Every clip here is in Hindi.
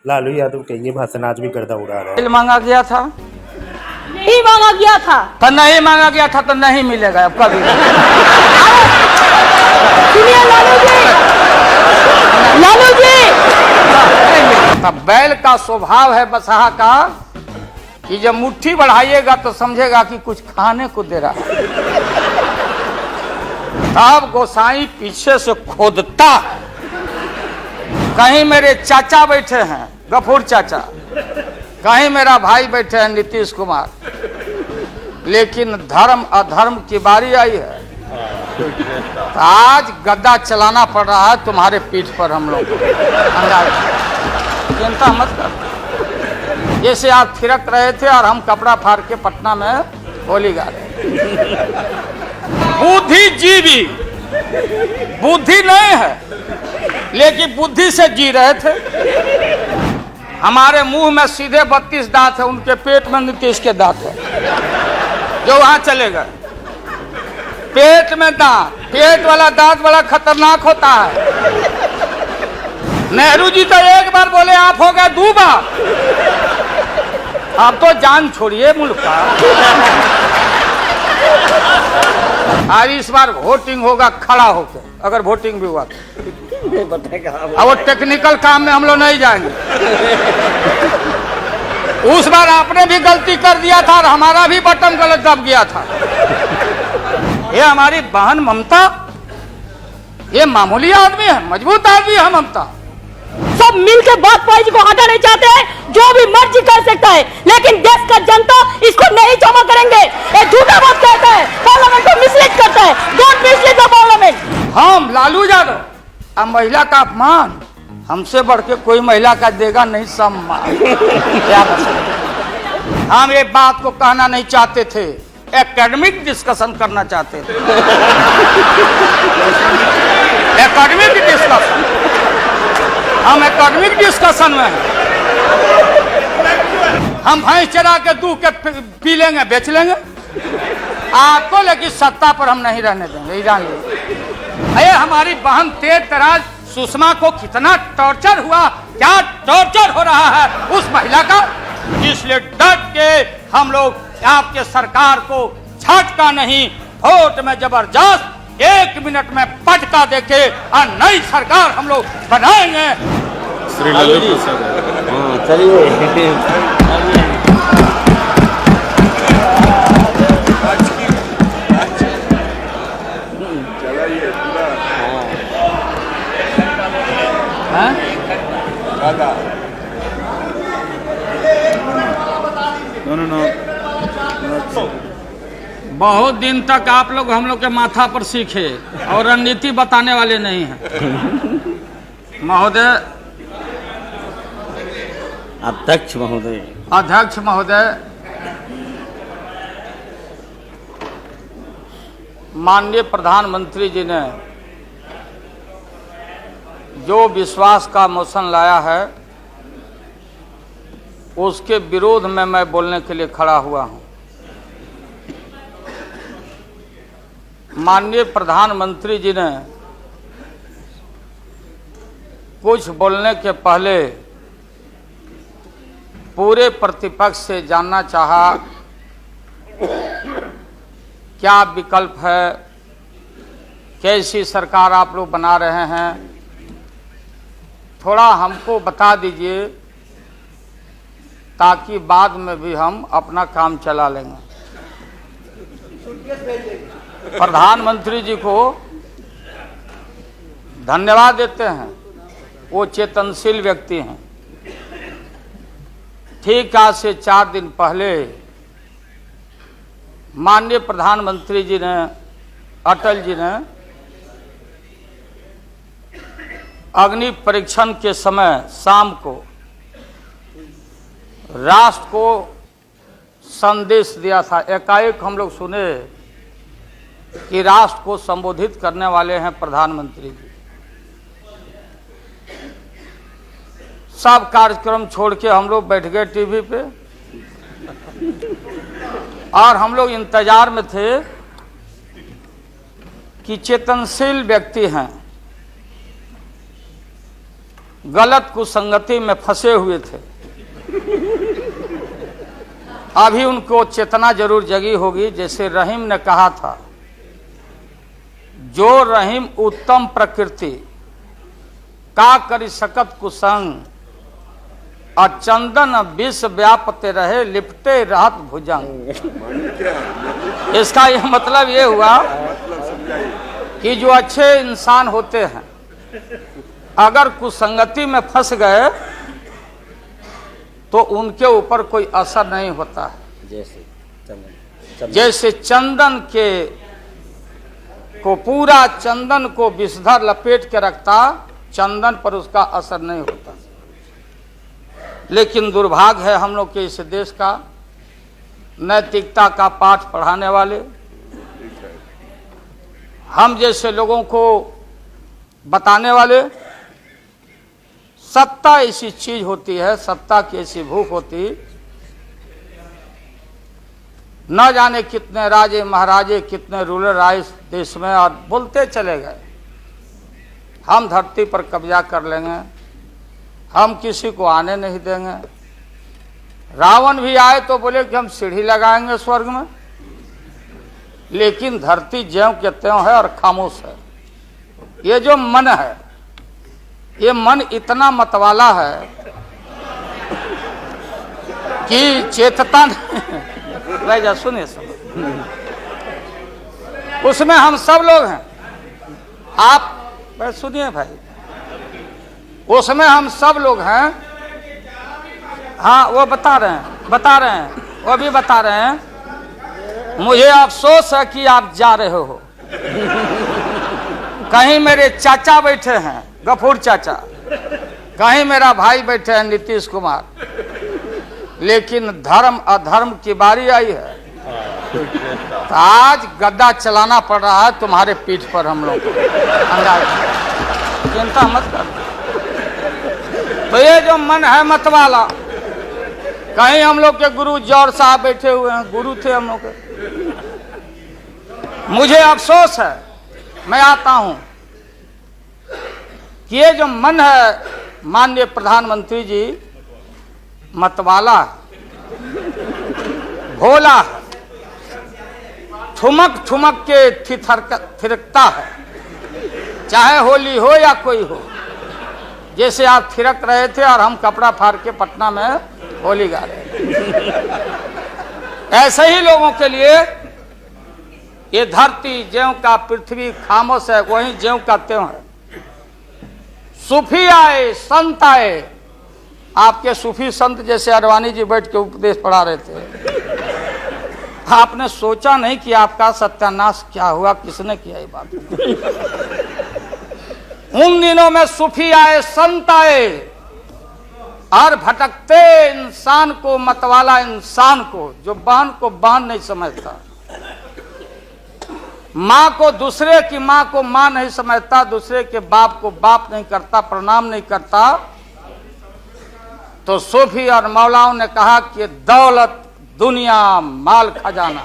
लालू यादव का ये भाषण आज भी गर्दा उड़ा रहा है। बिल मांगा गया था, नहीं मांगा गया था, तो नहीं मांगा गया था तो नहीं मिलेगा अब कभी। सुनिए लालू जी, लालू जी, तब बैल का स्वभाव है बसहा का कि जब मुट्ठी बढ़ाइएगा तो समझेगा कि कुछ खाने को दे रहा है। तब गोसाई पीछे से खोदता, कहीं मेरे चाचा बैठे हैं गफूर चाचा, कहीं मेरा भाई बैठे हैं नीतीश कुमार, लेकिन धर्म अधर्म की बारी आई है तो आज गद्दा चलाना पड़ रहा है तुम्हारे पीठ पर। हम लोग चिंता मत कर, जैसे आप थिरक रहे थे और हम कपड़ा फाड़ के पटना में होली गा रहे। बुद्धिजीवी बुद्धि नहीं है लेकिन बुद्धि से जी रहे थे। हमारे मुंह में सीधे 32 दांत है, उनके पेट में नीतीश के दांत है जो वहां चले गए। पेट में दांत, पेट वाला दांत बड़ा खतरनाक होता है। नेहरू जी तो एक बार बोले आप हो गए 2 बार, आप तो जान छोड़िए मुल्क का। आज इस बार वोटिंग होगा खड़ा होकर, अगर वोटिंग भी हुआ तो वो टेक्निकल काम में हम लोग नहीं जाएंगे। उस बार आपने भी गलती कर दिया था और हमारा भी बटन गलत दब गया था। ये हमारी बहन ममता, ये मामूली आदमी है, मजबूत आदमी है ममता। सब मिलकर वाजपेयी जी को हटा नहीं चाहते, जो भी मर्जी कर सकता है, लेकिन देश का जनता इसको नहीं क्षमा करेंगे। ये झूठा बात कहता है, पार्लियामेंट को मिसलीड करता है। Don't mislead the parliament. हम लालू यादव अब महिला का अपमान हमसे बढ़ के कोई महिला का देगा नहीं सम्मान। हम ये बात को कहना नहीं चाहते थे, एकेडमिक डिस्कशन करना चाहते थे। एकेडमिक डिस्कशन, हम एकेडमिक डिस्कशन में हैं। हम भैंस चरा के दूध के पी लेंगे, बेच लेंगे आपको, लेकिन सत्ता पर हम नहीं रहने देंगे। ईरान अरे हमारी बहन तेज तराज सुषमा को कितना टॉर्चर हुआ, क्या टॉर्चर हो रहा है उस महिला का। इसलिए डट के हम लोग आपके सरकार को झटका नहीं, वोट में जबरदस्त 1 मिनट में पटका देके और नई सरकार हम लोग बनाएंगे। श्री लालू प्रसाद, हाँ चलिए। बहुत दिन तक आप लोग हम लोग के माथा पर सीखे और रणनीति बताने वाले नहीं हैं। महोदय, अध्यक्ष महोदय, अध्यक्ष महोदय, माननीय प्रधानमंत्री जी ने जो विश्वास का मोशन लाया है उसके विरोध में मैं बोलने के लिए खड़ा हुआ हूं। माननीय प्रधानमंत्री जी ने कुछ बोलने के पहले पूरे प्रतिपक्ष से जानना चाहा क्या विकल्प है, कैसी सरकार आप लोग बना रहे हैं, थोड़ा हमको बता दीजिए ताकि बाद में भी हम अपना काम चला लेंगे। प्रधानमंत्री जी को धन्यवाद देते हैं, वो चेतनशील व्यक्ति हैं। ठीक आज से 4 दिन पहले माननीय प्रधानमंत्री जी ने, अटल जी ने अग्नि परीक्षण के समय शाम को राष्ट्र को संदेश दिया था। एकाएक हम लोग सुने कि राष्ट्र को संबोधित करने वाले हैं प्रधानमंत्री जी। सब कार्यक्रम छोड़ के हम लोग बैठ गए टीवी पे और हम लोग इंतजार में थे कि चेतनशील व्यक्ति हैं, गलत कुसंगति में फंसे हुए थे। अभी उनको चेतना जरूर जगी होगी। जैसे रहीम ने कहा था, जो रहीम उत्तम प्रकृति का करी सकत कुसंग, और चंदन विष व्यापते रहे लिपटे रहत भुजंग। इसका यह मतलब ये हुआ कि जो अच्छे इंसान होते हैं अगर कुसंगति में फंस गए तो उनके ऊपर कोई असर नहीं होता है। जैसे चंदन के को पूरा चंदन को विषधर लपेट के रखता, चंदन पर उसका असर नहीं होता। लेकिन दुर्भाग्य है हम लोग के इस देश का, नैतिकता का पाठ पढ़ाने वाले हम जैसे लोगों को बताने वाले, सत्ता ऐसी चीज होती है, सत्ता की ऐसी भूख होती, न जाने कितने राजे महाराजे कितने रूलर आए इस देश में और बोलते चले गए हम धरती पर कब्जा कर लेंगे, हम किसी को आने नहीं देंगे। रावण भी आए तो बोले कि हम सीढ़ी लगाएंगे स्वर्ग में, लेकिन धरती ज्यों के त्यों है और खामोश है। ये जो मन है, ये मन इतना मतवाला है कि चेतता नहीं। जा सुनिए उसमें हम सब लोग हैं। आप सुनिए भाई, उसमें हम सब लोग हैं। हाँ वो बता रहे हैं, वो भी बता रहे हैं। मुझे अफसोस है कि आप जा रहे हो। कहीं मेरे चाचा बैठे हैं, गफूर चाचा, कहीं मेरा भाई बैठे हैं नीतीश कुमार, लेकिन धर्म अधर्म की बारी आई है तो आज गद्दा चलाना पड़ रहा है तुम्हारे पीठ पर हम लोग को। चिंता मत कर। तो ये जो मन है मतवाला, कहीं हम लोग के गुरु जौहर साहब बैठे हुए हैं, गुरु थे हम लोग के। मुझे अफसोस है, मैं आता हूं कि ये जो मन है माननीय प्रधानमंत्री जी, मतवाला भोला है, ठुमक ठुमक के थिरकता है, चाहे होली हो या कोई हो। जैसे आप थिरक रहे थे और हम कपड़ा फाड़ के पटना में होली गा रहे। ऐसे ही लोगों के लिए ये धरती ज्यों का पृथ्वी खामोश है, वहीं ज्यों का त्यों है। सूफी आए, संत आए, आपके सूफी संत जैसे अडवाणी जी बैठ के उपदेश पढ़ा रहे थे। आपने सोचा नहीं कि आपका सत्यानाश क्या हुआ, किसने किया ये बात। उन दिनों में सूफी आए, संत आए और भटकते इंसान को, मतवाला इंसान को, जो बहन को बहन नहीं समझता, माँ को दूसरे की माँ को माँ नहीं समझता, दूसरे के बाप को बाप नहीं करता, प्रणाम नहीं करता, तो सूफी और मौलाओं ने कहा कि दौलत दुनिया माल खजाना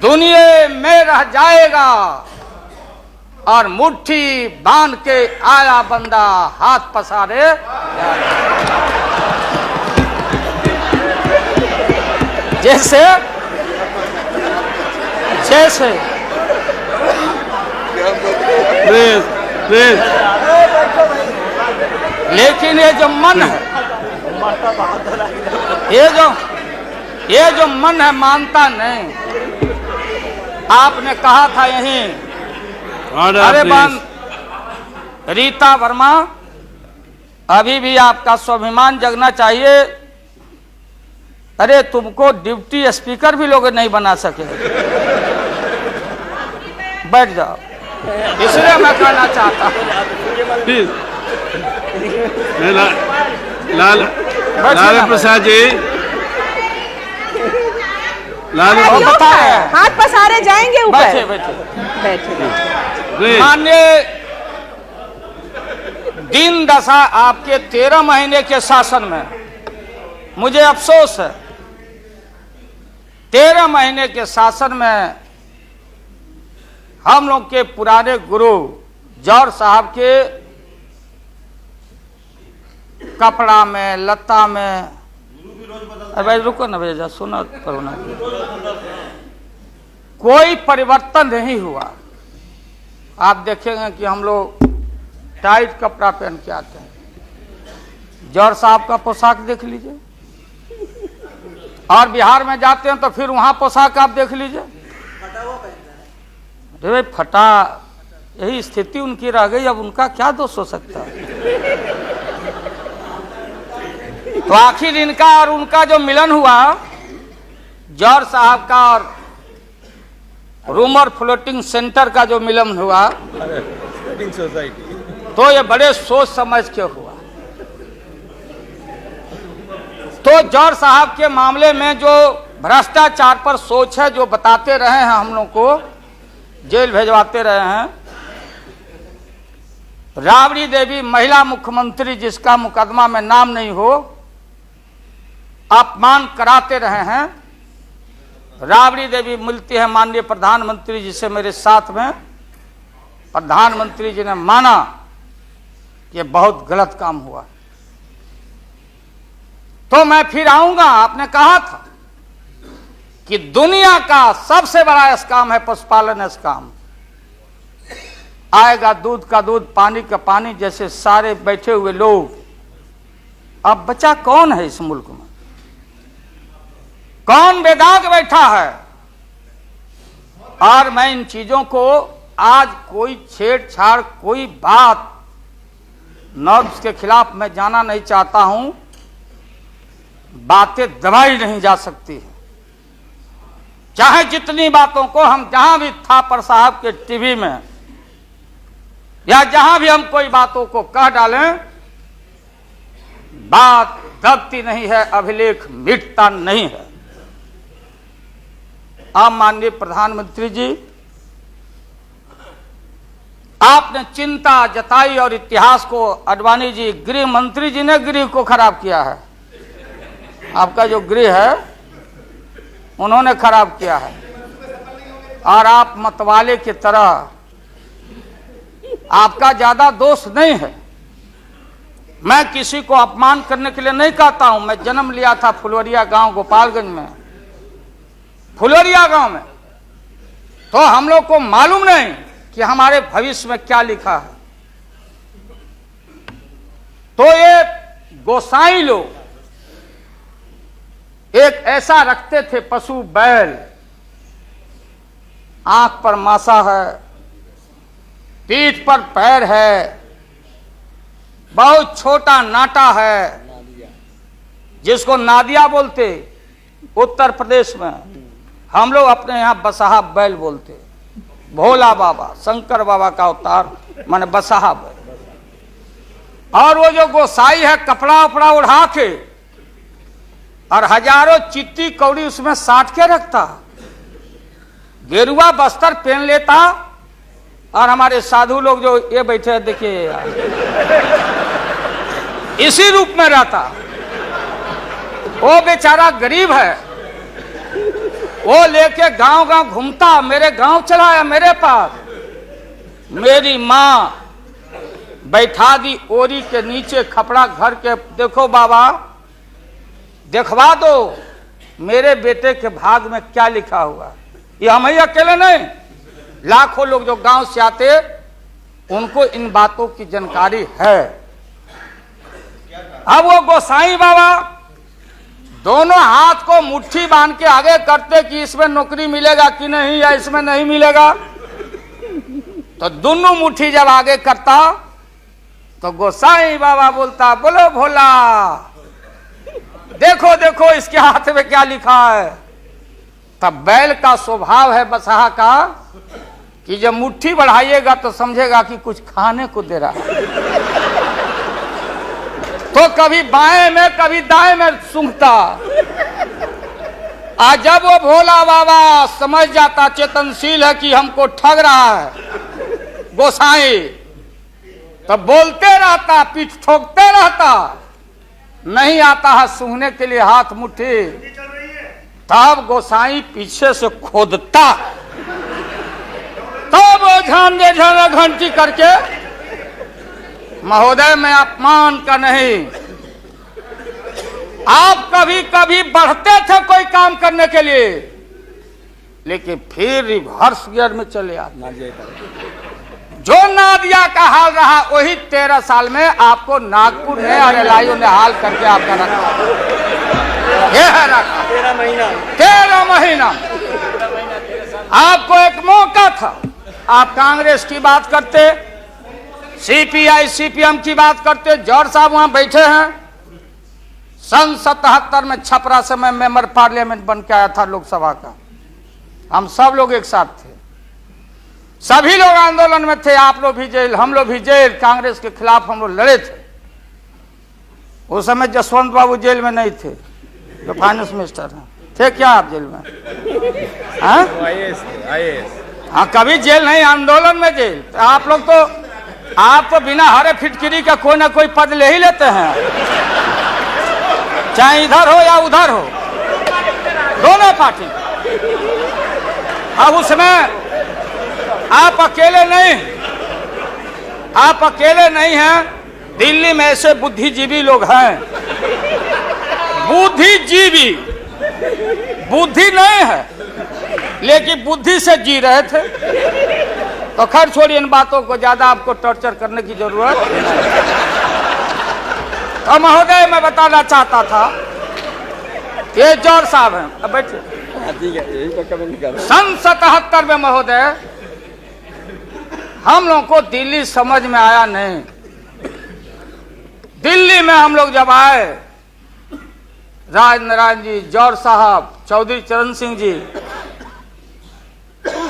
दुनिया में रह जाएगा और मुट्ठी बांध के आया बंदा हाथ पसारे। जैसे जैसे लेकिन ये जो मन है, ये जो मन है मानता नहीं। आपने कहा था यहीं, अरे बन रीता वर्मा, अभी भी आपका स्वाभिमान जगना चाहिए। अरे तुमको डिप्टी स्पीकर भी लोग नहीं बना सके। बैठ जाओ, इसलिए मैं कहना चाहता हूँ लालू प्रसाद जी, लालू बता रहे हैं। हाथ पसारे जाएंगे ऊपर। बैठे बैठे प्लीज। माननीय दिन दशा आपके 13 महीने के शासन में, मुझे अफसोस है 13 महीने के शासन में हम लोग के पुराने गुरु जौहर साहब के कपड़ा में, लता में। अरे भाई रुको ना भैया, सुना करो ना। कोई परिवर्तन नहीं हुआ। आप देखेंगे कि हम लोग टाइट कपड़ा पहन के आते हैं। जौहर साहब का पोशाक देख लीजिए, और बिहार में जाते हैं तो फिर वहां पोशाक आप देख लीजिए। अरे भाई फटा, यही स्थिति उनकी रह गई, अब उनका क्या दोष हो सकता है। तो आखिर इनका और उनका जो मिलन हुआ, जौहर साहब का और रूमर फ्लोटिंग सेंटर का जो मिलन हुआ, तो ये बड़े सोच समझ के हुआ। तो जौहर साहब के मामले में जो भ्रष्टाचार पर सोच है, जो बताते रहे हैं, हम लोग को जेल भेजवाते रहे हैं। राबड़ी देवी महिला मुख्यमंत्री, जिसका मुकदमा में नाम नहीं हो, अपमान कराते रहे हैं। राबड़ी देवी मिलती है माननीय प्रधानमंत्री जी से मेरे साथ में। प्रधानमंत्री जी ने माना कि बहुत गलत काम हुआ। तो मैं फिर आऊंगा। आपने कहा था कि दुनिया का सबसे बड़ा स्कैम है पशुपालन स्कैम। आएगा दूध का दूध, पानी का पानी, जैसे सारे बैठे हुए लोग। अब बचा कौन है इस मुल्क में? कौन बेदाग बैठा है? और मैं इन चीजों को आज कोई छेड़छाड़, कोई बात नॉर्म्स के खिलाफ मैं जाना नहीं चाहता हूं। बातें दबाई नहीं जा सकती है। चाहे जितनी बातों को हम जहां भी थापर साहब के टीवी में या जहां भी हम कोई बातों को कह डालें, बात दबती नहीं है, अभिलेख मिटता नहीं है। आप माननीय प्रधानमंत्री जी, आपने चिंता जताई और इतिहास को, आडवाणी जी, गृह मंत्री जी ने गृह को खराब किया है। आपका जो गृह है उन्होंने खराब किया है। और आप मतवाले की तरह, आपका ज्यादा दोष नहीं है। मैं किसी को अपमान करने के लिए नहीं कहता हूं। मैं जन्म लिया था फुलवरिया गांव, गोपालगंज में, फुलवरिया गांव में। तो हम लोग को मालूम नहीं कि हमारे भविष्य में क्या लिखा है। तो ये गोसाई लोग एक ऐसा रखते थे पशु, बैल, आंख पर मासा है, पीठ पर पैर है, बहुत छोटा नाटा है, जिसको नादिया बोलते उत्तर प्रदेश में। हम लोग अपने यहां बसहा बैल बोलते। भोला बाबा, शंकर बाबा का अवतार माने बसहा बैल। और वो जो गोसाई है, कपड़ा उपड़ा उड़ा के और हजारों चिट्टी कौड़ी उसमें साट के रखता, गेरुआ बस्तर पहन लेता। और हमारे साधु लोग जो ये बैठे हैं, देखिए यार, इसी रूप में रहता। वो बेचारा गरीब है, वो लेके गांव गांव घूमता। मेरे गांव चलाया मेरे पास। मेरी मां बैठा दी ओरी के नीचे खपड़ा घर के, देखो बाबा, दिखवा दो मेरे बेटे के भाग में क्या लिखा हुआ। ये हम ही अकेले नहीं, लाखों लोग जो गांव से आते, उनको इन बातों की जानकारी है। अब वो गोसाई बाबा दोनों हाथ को मुट्ठी बांध के आगे करते कि इसमें नौकरी मिलेगा कि नहीं, या इसमें नहीं मिलेगा। तो दोनों मुट्ठी जब आगे करता तो गोसाई बाबा बोलता, बोलो भोला, देखो देखो इसके हाथ में क्या लिखा है। तब बैल का स्वभाव है बसहा का कि जब मुट्ठी बढ़ाइएगा तो समझेगा कि कुछ खाने को दे रहा है। तो कभी बाएं में कभी दाएं में सूंघता। आज जब वो भोला बाबा समझ जाता, चेतनशील है कि हमको ठग रहा है गोसाई, तब बोलते रहता, पीठ ठोकते रहता। नहीं आता है सूंघने के लिए हाथ मुट्ठी, तब गोसाई पीछे से खोदता, तब वो ध्यान घंटी करके, महोदय मैं अपमान का नहीं, आप कभी कभी बढ़ते थे कोई काम करने के लिए, लेकिन फिर रिवर्स गियर में चले आते। जो नादिया का हाल रहा वही 13 साल में आपको नागपुर ने और एलआईओ ने हाल करके आपका रखा। ये है रखा 13 महीना। आपको एक मौका था, आप कांग्रेस की बात करते, सीपीआई सीपीएम की बात करते। जौहर साहब वहां बैठे हैं। सन 77 में छपरा से मैं मेंबर पार्लियामेंट बन के आया था लोकसभा का। हम सब लोग एक साथ थे, सभी लोग आंदोलन में थे। आप लोग भी जेल, हम लोग भी जेल। कांग्रेस के खिलाफ हम लोग लड़े थे। उस समय जसवंत बाबू जेल में नहीं थे, जो फाइनेंस मिनिस्टर हैं। थे क्या आप जेल में? हाँ, कभी जेल नहीं, आंदोलन में जेल। तो आप तो बिना हरे फिटकिरी का कोई ना कोई पद ले ही लेते हैं, चाहे इधर हो या उधर हो, दोनों पार्टी। अब उसमें आप अकेले नहीं हैं। दिल्ली में ऐसे बुद्धिजीवी लोग हैं, बुद्धिजीवी, बुद्धि नहीं है लेकिन बुद्धि से जी रहे थे। तो खैर छोड़िए इन बातों को, ज्यादा आपको टॉर्चर करने की जरूरत नहीं। तो महोदय, मैं बताना चाहता था, ये जौहर साहब हैं, अब बैठिए। सन 77 में महोदय हम लोगों को दिल्ली समझ में आया नहीं। दिल्ली में हम लोग जब आए, राज नारायण जी, जौहर साहब, चौधरी चरण सिंह जी,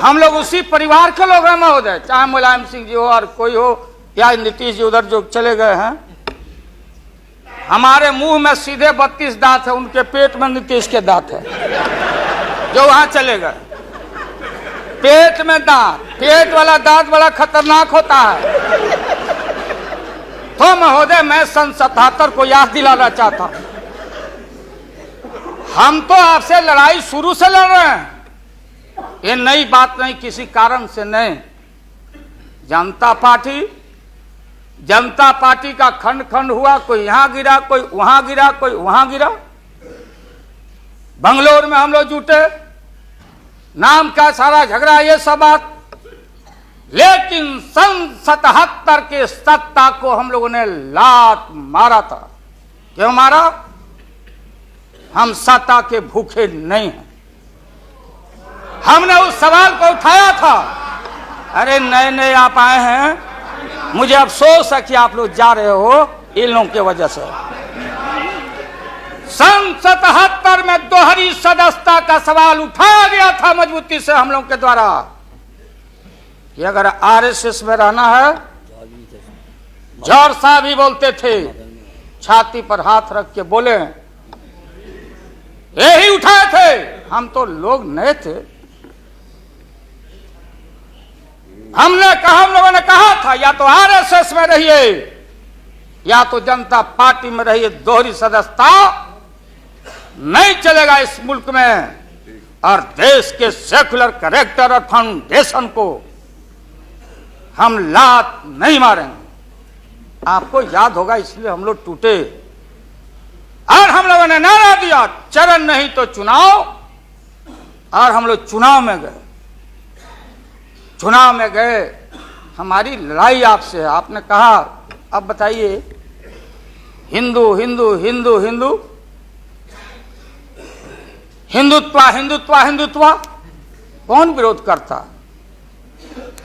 हम लोग उसी परिवार के लोग हैं महोदय। चाहे मुलायम सिंह जी हो और कोई हो, या नीतीश जी उधर जो चले गए हैं। हमारे मुंह में सीधे 32 दांत है, उनके पेट में नीतीश के दांत है, जो वहां चले गए। पेट में दांत, पेट वाला दांत बड़ा खतरनाक होता है। तो महोदय, मैं सन 77 को याद दिलाना चाहता हूं, हम तो आपसे लड़ाई शुरू से लड़ रहे हैं। ये नई बात नहीं, किसी कारण से नहीं। जनता पार्टी का खंड खंड हुआ, कोई यहां गिरा, कोई वहां गिरा, कोई वहां गिरा। बंगलोर में हम लोग जुटे, नाम का सारा झगड़ा, ये सब बात। लेकिन सन 77 के सत्ता को हम लोगों ने लात मारा था। क्यों मारा? हम सत्ता के भूखे नहीं हैं। हमने उस सवाल को उठाया था। अरे नए नए आप आए हैं, मुझे अफसोस है कि आप लोग जा रहे हो इन लोगों की वजह से। सन 77 में दोहरी सदस्यता का सवाल उठाया गया था मजबूती से हम लोग के द्वारा, कि अगर आरएसएस में रहना है। जौहर साहब भी बोलते थे, छाती पर हाथ रख के बोले, यही उठाए थे। हम तो लोग नए थे। हम लोगों ने कहा था, या तो आरएसएस में रहिए या तो जनता पार्टी में रहिए। दोहरी सदस्यता नहीं चलेगा इस मुल्क में, और देश के सेकुलर कैरेक्टर और फाउंडेशन को हम लात नहीं मारेंगे। आपको याद होगा, इसलिए हम लोग टूटे और हम लोगों ने नारा दिया, चरण नहीं तो चुनाव। और हम लोग चुनाव में गए। हमारी लड़ाई आपसे है। आपने कहा, अब बताइए, हिंदू हिंदू हिंदू हिंदू हिंदुत्व हिंदुत्व हिंदुत्व, कौन विरोध करता?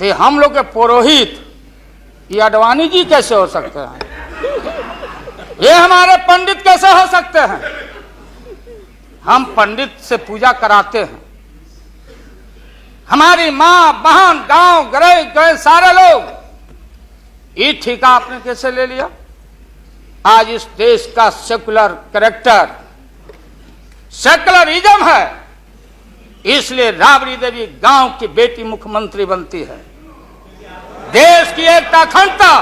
थे हम लोग के पुरोहित, ये अडवाणी जी कैसे हो सकते हैं? ये हमारे पंडित कैसे हो सकते हैं? हम पंडित से पूजा कराते हैं। हमारी मां बहन गांव गए सारे लोग। ये ठेका आपने कैसे ले लिया? आज इस देश का सेकुलर कैरेक्टर, सेकुलरिज्म है, इसलिए राबड़ी देवी गांव की बेटी मुख्यमंत्री बनती है। देश की एकता अखंडता।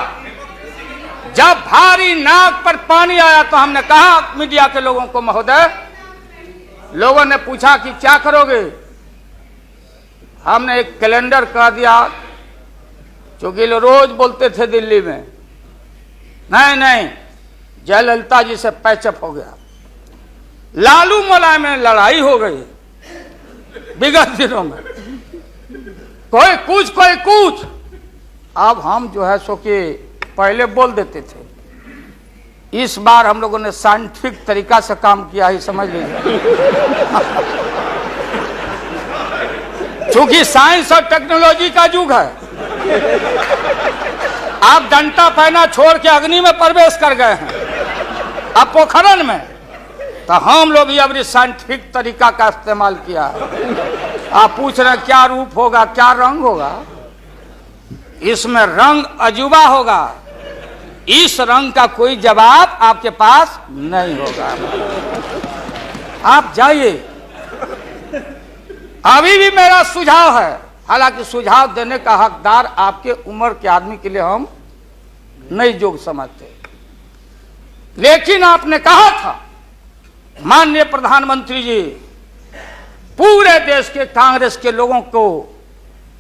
जब भारी नाक पर पानी आया तो हमने कहा मीडिया के लोगों को, महोदय, लोगों ने पूछा कि क्या करोगे? हमने एक कैलेंडर कह दिया, क्योंकि लोग रोज बोलते थे दिल्ली में, नहीं जयललिता जी से पैचअप हो गया। लालू मुलायम में लड़ाई हो गई विगत दिनों में, कोई कुछ। अब हम जो है सो कि पहले बोल देते थे, इस बार हम लोगों ने साइंटिफिक तरीका से काम किया ही, समझ लीजिए। क्योंकि साइंस और टेक्नोलॉजी का युग है। आप डंटा पहना छोड़ के अग्नि में प्रवेश कर गए हैं, अब पोखरन में, तो हम लोग भी अब साइंटिफिक तरीका का इस्तेमाल किया है। आप पूछ रहे हैं क्या रूप होगा, क्या रंग होगा? इसमें रंग अजूबा होगा, इस रंग का कोई जवाब आपके पास नहीं होगा। आप जाइए। अभी भी मेरा सुझाव है, हालांकि सुझाव देने का हकदार आपके उम्र के आदमी के लिए हम नहीं योग्य समझते, लेकिन आपने कहा था माननीय प्रधानमंत्री जी, पूरे देश के कांग्रेस के लोगों को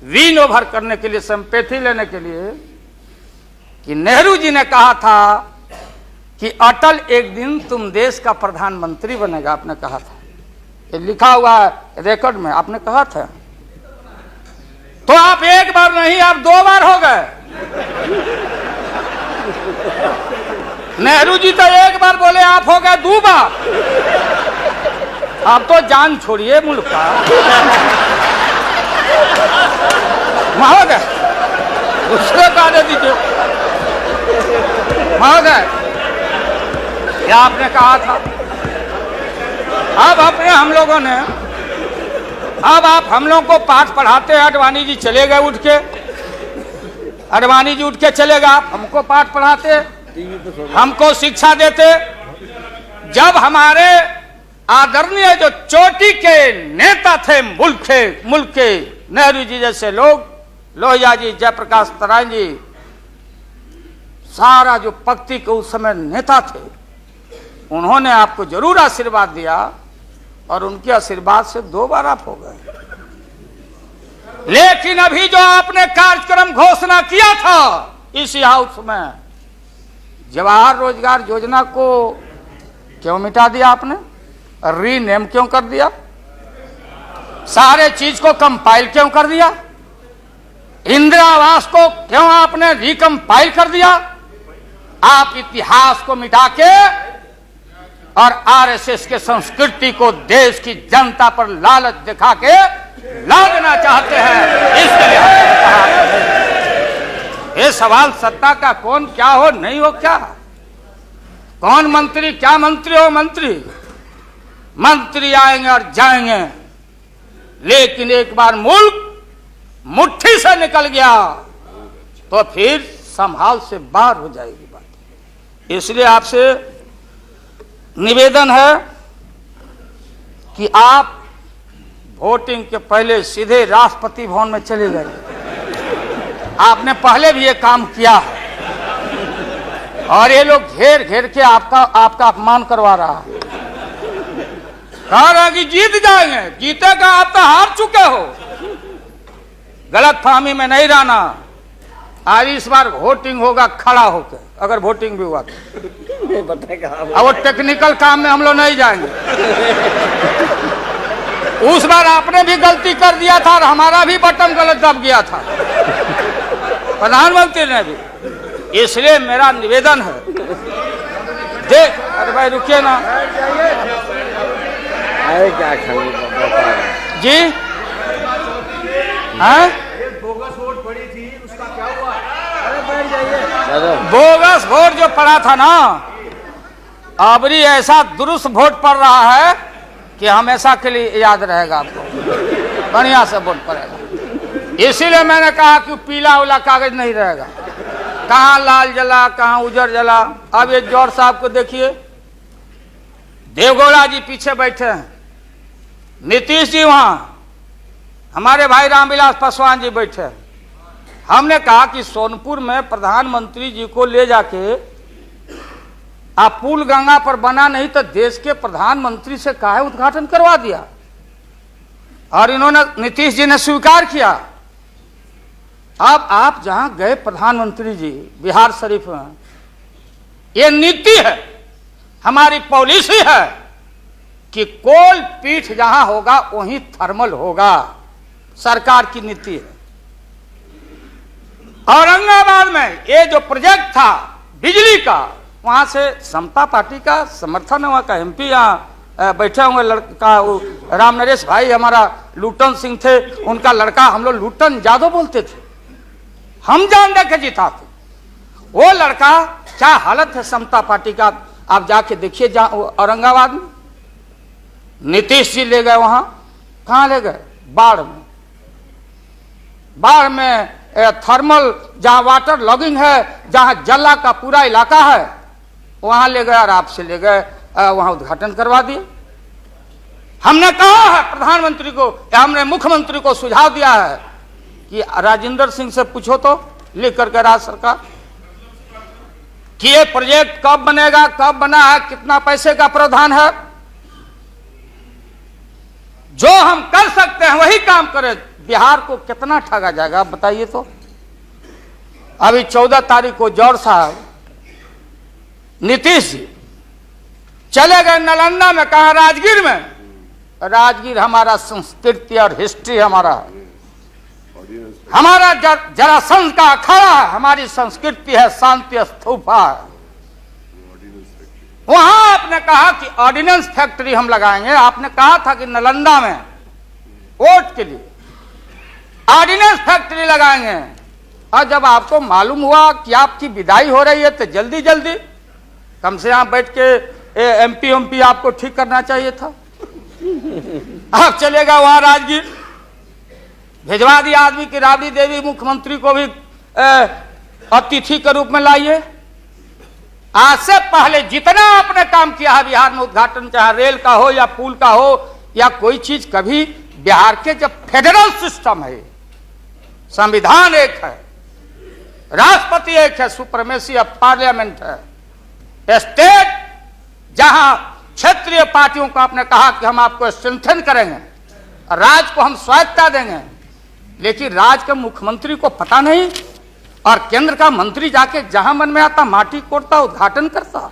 विन ओवर करने के लिए, संपैथी लेने के लिए, कि नेहरू जी ने कहा था कि अटल एक दिन तुम देश का प्रधानमंत्री बनेगा। आपने कहा था, ये लिखा हुआ है रिकॉर्ड में, आपने कहा था। तो आप एक बार नहीं, आप 2 बार हो गए। नेहरू जी तो एक बार बोले, आप हो गए 2 बार। आप तो जान छोड़िए मुल्क का। महोदय, दूसरे का दे दीजिए। महोदय, क्या आपने कहा था? अब अपने हम लोगों ने, अब आप हम लोगों को पाठ पढ़ाते हैं। अडवाणी जी चले गए उठ के, अडवाणी जी उठ के चले गए, आप हमको पाठ पढ़ाते, हमको शिक्षा देते। जब हमारे आदरणीय जो चोटी के नेता थे मुल्क के नेहरू जी जैसे लोग, लोहिया जी, जयप्रकाश नारायण जी, सारा जो पक्ति के उस समय नेता थे, उन्होंने आपको जरूर आशीर्वाद दिया, और उनके आशीर्वाद से 2 बार आप हो गए। लेकिन अभी जो आपने कार्यक्रम घोषणा किया था इसी हाउस में, जवाहर रोजगार योजना को क्यों मिटा दिया आपने? रीनेम क्यों कर दिया? सारे चीज को कंपाइल क्यों कर दिया? इंदिरा आवास को क्यों आपने रिकंपाइल कर दिया? आप इतिहास को मिटा के और आरएसएस के संस्कृति को देश की जनता पर लालच दिखा के लादना चाहते हैं। इसके लिए हमने कहा, ये सवाल सत्ता का कौन क्या हो नहीं हो, क्या कौन मंत्री, क्या मंत्री हो, मंत्री आएंगे और जाएंगे, लेकिन एक बार मुल्क मुट्ठी से निकल गया तो फिर संभाल से बाहर हो जाएगी बात। इसलिए आपसे निवेदन है कि आप वोटिंग के पहले सीधे राष्ट्रपति भवन में चले जाइए। आपने पहले भी ये काम किया है, और ये लोग घेर घेर के आपका अपमान करवा रहा है। कह रहा कि जीत जाएंगे, जीतेगा, आप तो हार चुके हो। गलत फहमी में नहीं रहना। आज इस बार वोटिंग होगा खड़ा होकर, अगर वोटिंग भी हुआ तो। अब वो टेक्निकल काम में हम लोग नहीं जाएंगे। उस बार आपने भी गलती कर दिया था और हमारा भी बटन गलत दब गया था, प्रधानमंत्री ने भी। इसलिए मेरा निवेदन है, देख, अरे भाई रुकिए ना क्या जी, हाँ? बोगस वोट पड़ी थी, उसका क्या हुआ? बोगस वोट जो पड़ा था ना, अबरी ऐसा दुरुस्त वोट पड़ रहा है कि हमेशा के लिए याद रहेगा आपको, बढ़िया से वोट पड़ेगा। इसीलिए मैंने कहा कि पीला वाला कागज नहीं रहेगा, कहाँ लाल जला, कहाँ उजर जला। अब ये जौहर साहब को देखिए, देवगौड़ा जी पीछे बैठे हैं, नीतीश जी वहां, हमारे भाई रामविलास पासवान जी बैठे। हमने कहा कि सोनपुर में प्रधानमंत्री जी को ले जाके आप पुल गंगा पर बना नहीं तो देश के प्रधानमंत्री से काहे उद्घाटन करवा दिया, और इन्होंने, नीतीश जी ने स्वीकार किया। अब आप जहां गए प्रधानमंत्री जी बिहार शरीफ में, ये नीति है, हमारी पॉलिसी है कि कोल पीठ जहां होगा वहीं थर्मल होगा। सरकार की नीति है। औरंगाबाद में ये जो प्रोजेक्ट था बिजली का, वहां से समता पार्टी का समर्थन है। वहां का एमपी यहाँ बैठे हुए लड़का राम नरेश भाई हमारा लूटन सिंह थे, उनका लड़का हम लोग लूटन यादव बोलते थे, हम जान दे के जीता थे। वो लड़का क्या हालत है समता पार्टी का, आप जाके देखिए औरंगाबाद में। नीतीश जी ले गए वहां, कहां ले गए? बाढ़ में। बाढ़ में थर्मल जहां वाटर लॉगिंग है, जहां जला का पूरा इलाका है, वहां ले गए और आपसे ले गए, वहां उद्घाटन करवा दिए। हमने कहा है प्रधानमंत्री को, हमने मुख्यमंत्री को सुझाव दिया है कि राजेंद्र सिंह से पूछो तो लिख करके राज्य सरकार कि ये प्रोजेक्ट कब बनेगा, कब बना है, कितना पैसे का प्रावधान है। जो हम कर सकते हैं वही काम करें। बिहार को कितना ठगा जाएगा आप बताइए तो। अभी 14 तारीख को जौहर साहब नीतीश जी चले गए नालंदा में, कहा राजगीर में। राजगीर हमारा संस्कृति और हिस्ट्री हमारा है, हमारा जरासंध का अखाड़ा है, हमारी संस्कृति है, शांति स्तूपा है। वहां आपने कहा कि ऑर्डिनेंस फैक्ट्री हम लगाएंगे। आपने कहा था कि नालंदा में वोट के लिए ऑर्डिनेंस फैक्ट्री लगाएंगे, और जब आपको मालूम हुआ कि आपकी विदाई हो रही है तो जल्दी जल्दी कम से कम बैठ के एमपी आपको ठीक करना चाहिए था। आप चलेगा वहां राजगीर, भिजवा दिया आदमी की राबड़ी देवी मुख्यमंत्री को भी अतिथि के रूप में लाइए। आज से पहले जितना आपने काम किया है बिहार में, उद्घाटन चाहे रेल का हो या पुल का हो या कोई चीज, कभी बिहार के जब फेडरल सिस्टम है, संविधान एक है, राष्ट्रपति एक है, सुप्रीमेसी ऑफ पार्लियामेंट है, स्टेट जहां क्षेत्रीय पार्टियों को आपने कहा कि हम आपको स्ट्रेंथन करेंगे, राज्य को हम स्वायत्तता देंगे, लेकिन राज्य के मुख्यमंत्री को पता नहीं, और केंद्र का मंत्री जाके जहां मन में आता माटी कोड़ता, उद्घाटन करता,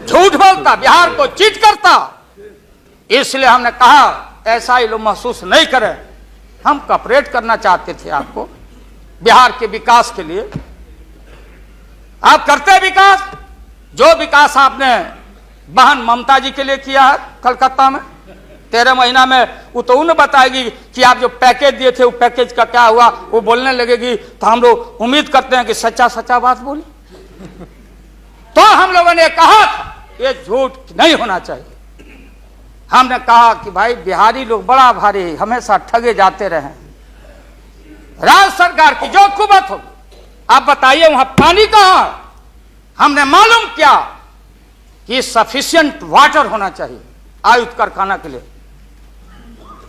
झूठ बोलता, बिहार को चीट करता। इसलिए हमने कहा ऐसा ही लोग महसूस नहीं करें। हम कॉपरेट करना चाहते थे आपको बिहार के विकास के लिए। आप करते विकास, जो विकास आपने बहन ममता जी के लिए किया है कलकत्ता में 13 महीना में, वो तो उन्हें बताएगी कि आप जो पैकेज दिए थे वो पैकेज का क्या हुआ। वो बोलने लगेगी तो हम लोग उम्मीद करते हैं कि सच्चा सच्चा बात बोली। तो हम लोगों ने कहा था ये झूठ नहीं होना चाहिए। हमने कहा कि भाई बिहारी लोग बड़ा भारी, हमेशा ठगे जाते रहे। राज्य सरकार की जो कुबत हो, आप बताइए वहां पानी कहां? हमने मालूम किया कि सफिशिएंट वाटर होना चाहिए आयुध कारखाना के लिए।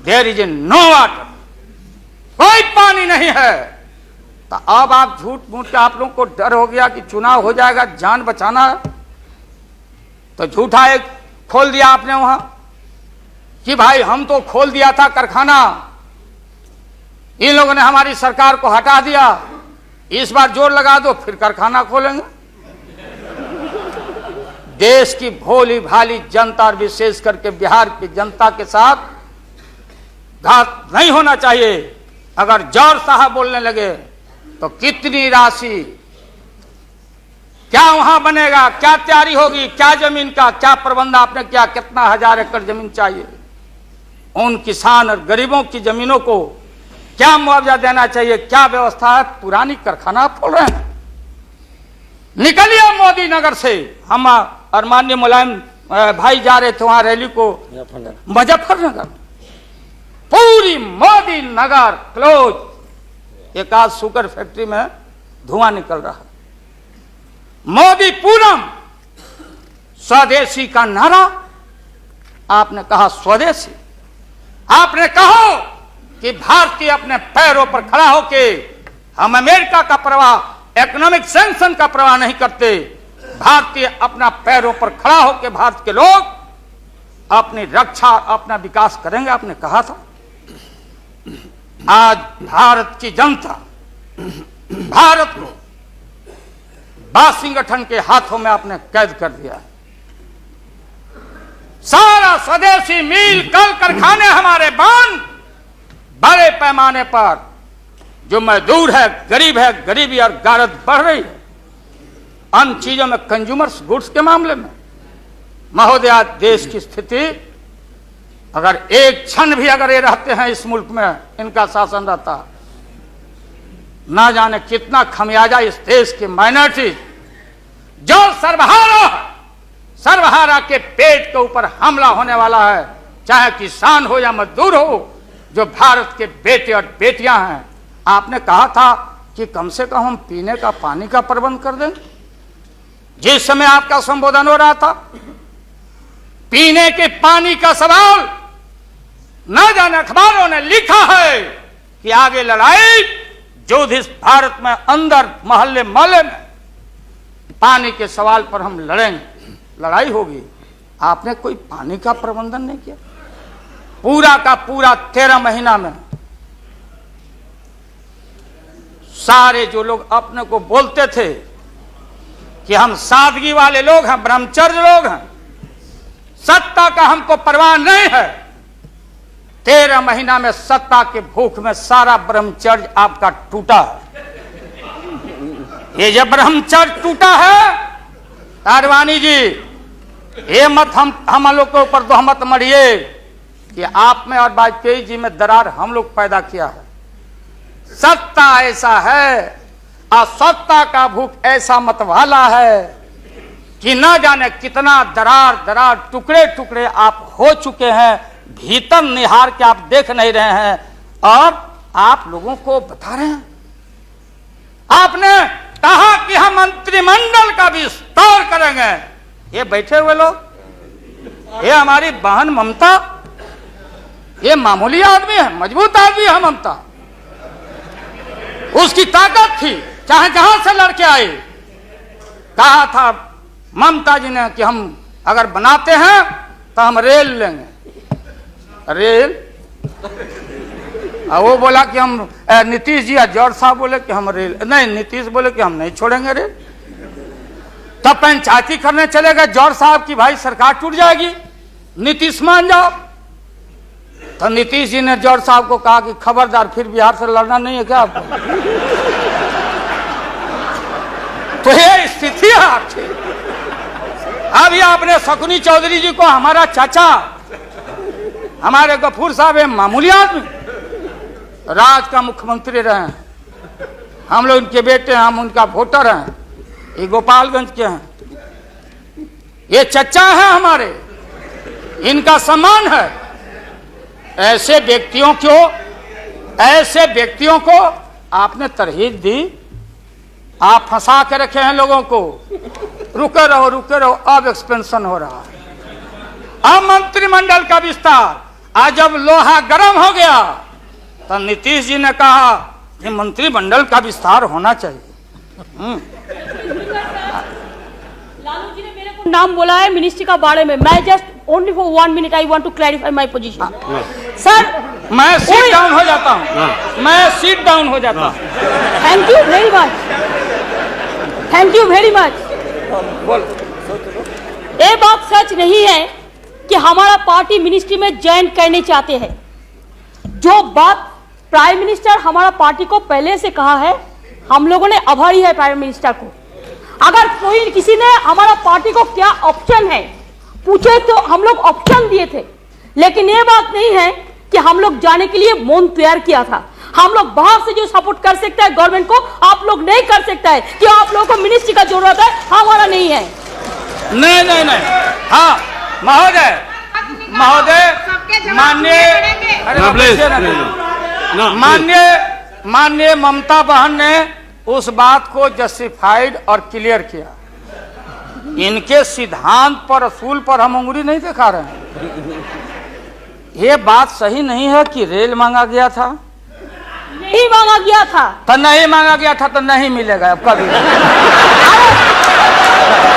देयर इज नो वाटर, कोई पानी नहीं है। तो अब आप झूठ मूठ के आप लोगों को डर हो गया कि चुनाव हो जाएगा, जान बचाना है, तो झूठा एक खोल दिया आपने वहां कि भाई हम तो खोल दिया था कारखाना, इन लोगों ने हमारी सरकार को हटा दिया, इस बार जोर लगा दो फिर कारखाना खोलेंगे। देश की भोली भाली जनता और विशेष करके बिहार की जनता के साथ घात नहीं होना चाहिए। अगर जौहर साहब बोलने लगे तो कितनी राशि, क्या वहां बनेगा, क्या तैयारी होगी, क्या जमीन का क्या प्रबंध आपने किया, कितना 1000 एकड़ जमीन चाहिए, उन किसान और गरीबों की जमीनों को क्या मुआवजा देना चाहिए, क्या व्यवस्था है। पुरानी कारखाना खोल रहे हैं। निकलिए मोदी नगर से, हम और माननीय मुलायम भाई जा रहे थे वहां रैली को मुजफ्फरनगर, पूरी मोदी नगर क्लोज। एक आध शुगर फैक्ट्री में धुआं निकल रहा है। मोदी पूरम, स्वदेशी का नारा आपने कहा, स्वदेशी आपने कहो कि भारतीय अपने पैरों पर खड़ा होके, हम अमेरिका का प्रवाह, इकोनॉमिक सैंक्शन का प्रवाह नहीं करते। भारतीय अपना पैरों पर खड़ा होकर भारत के लोग अपनी रक्षा, अपना विकास करेंगे, आपने कहा था। आज भारत की जनता भारत को वाशिंगटन के हाथों में आपने कैद कर दिया। सारा स्वदेशी मील कल कारखाने हमारे बंद। बड़े पैमाने पर जो मजदूर है, गरीबी और गारत बढ़ रही है अन्य चीजों में, कंज्यूमर्स गुड्स के मामले में। महोदय, आज देश की स्थिति, अगर एक क्षण भी अगर ये रहते हैं इस मुल्क में, इनका शासन रहता, ना जाने कितना खमियाजा इस देश के माइनॉरिटी जो सर्वहारा के पेट के ऊपर हमला होने वाला है, चाहे किसान हो या मजदूर हो, जो भारत के बेटे और बेटियां हैं। आपने कहा था कि कम से कम हम पीने का पानी का प्रबंध कर दें। जिस समय आपका संबोधन हो रहा था, पीने के पानी का सवाल, न जाने अखबारों ने लिखा है कि आगे लड़ाई जो इस भारत में अंदर मोहल्ले मोहल्ले में पानी के सवाल पर हम लड़ेंगे, लड़ाई होगी। आपने कोई पानी का प्रबंधन नहीं किया। पूरा का पूरा 13 महीना में सारे जो लोग अपने को बोलते थे कि हम सादगी वाले लोग हैं, ब्रह्मचर्य लोग हैं, सत्ता का हमको परवाह नहीं है, 13 महीना में सत्ता के भूख में सारा ब्रह्मचर्य आपका टूटा है। ये जब ब्रह्मचर्य टूटा है, आडवाणी जी, ये मत हम लोग के ऊपर तोहमत मढ़िए कि आप में और वाजपेयी जी में दरार हम लोग पैदा किया है। सत्ता ऐसा है और सत्ता का भूख ऐसा मतवाला है कि न जाने कितना दरार टुकड़े टुकड़े आप हो चुके हैं, भीतर निहार के आप देख नहीं रहे हैं और आप लोगों को बता रहे हैं। आपने कहा कि हम मंत्रिमंडल का विस्तार करेंगे। ये बैठे हुए लोग, ये हमारी बहन ममता, ये मामूली आदमी है, मजबूत आदमी है ममता। उसकी ताकत थी, चाहे जहां से लड़के आए। कहा था ममता जी ने कि हम अगर बनाते हैं तो हम रेल लेंगे। रेल, वो बोला कि हम, नीतीश जी जौहर साहब बोले कि हम रेल नहीं, नीतीश बोले कि हम नहीं छोड़ेंगे रेल। तब पंचायती करने चले गए जौहर साहब की भाई सरकार टूट जाएगी, नीतीश मान जाओ। तो नीतीश जी ने जौहर साहब को कहा कि खबरदार, फिर बिहार से लड़ना नहीं है क्या आपको? तो ये स्थिति है आपकी। अभी आपने शकुनी चौधरी जी को, हमारा चाचा, हमारे गफूर साहब, मामूली आदमी, राज्य का मुख्यमंत्री रहे हैं, हम लोग उनके बेटे हैं, हम उनका वोटर हैं, ये गोपालगंज के हैं, ये चचा हैं हमारे, इनका सम्मान है। ऐसे व्यक्तियों को आपने तरहीब दी, आप फंसा के रखे हैं लोगों को। रुके रहो, अब एक्सपेंशन हो रहा है, अब मंत्रिमंडल का विस्तार। आज जब लोहा गर्म हो गया तो नीतीश जी ने कहा कि मंत्रिमंडल का विस्तार होना चाहिए। लालू जी ने मेरे को नाम बोला है मिनिस्ट्री का बारे में। मैं just only for 1 minute I want to clarify my position. Sir, मैं सीट डाउन हो जाता हूँ, मैं सीट डाउन हो जाता हूँ। Thank you very much, thank you very much. ये बात सच नहीं है कि हमारा पार्टी मिनिस्ट्री में ज्वाइन करने चाहते हैं। जो बात प्राइम मिनिस्टर हमारा पार्टी को पहले से कहा है, हम लोगों ने आभारी है प्राइम मिनिस्टर को। अगर कोई किसी ने हमारा पार्टी को क्या ऑप्शन है पूछे तो हम लोग ऑप्शन दिए थे, लेकिन ये बात नहीं है कि हम लोग जाने के लिए मौन तैयार किया था। हम लोग बाहर से जो सपोर्ट कर सकता है गवर्नमेंट को, आप लोग नहीं कर सकता है कि आप लोगों को मिनिस्ट्री का जरूरत है, हमारा नहीं है। नहीं, हाँ महोदय, माननीय ममता बहन ने उस बात को जस्टिफाइड और क्लियर किया। इनके सिद्धांत पर, असूल पर हम उंगली नहीं दिखा रहे हैं। ये बात सही नहीं है कि रेल मांगा गया था, नहीं मांगा गया था तो नहीं मांगा गया था तो नहीं मिलेगा अब कभी।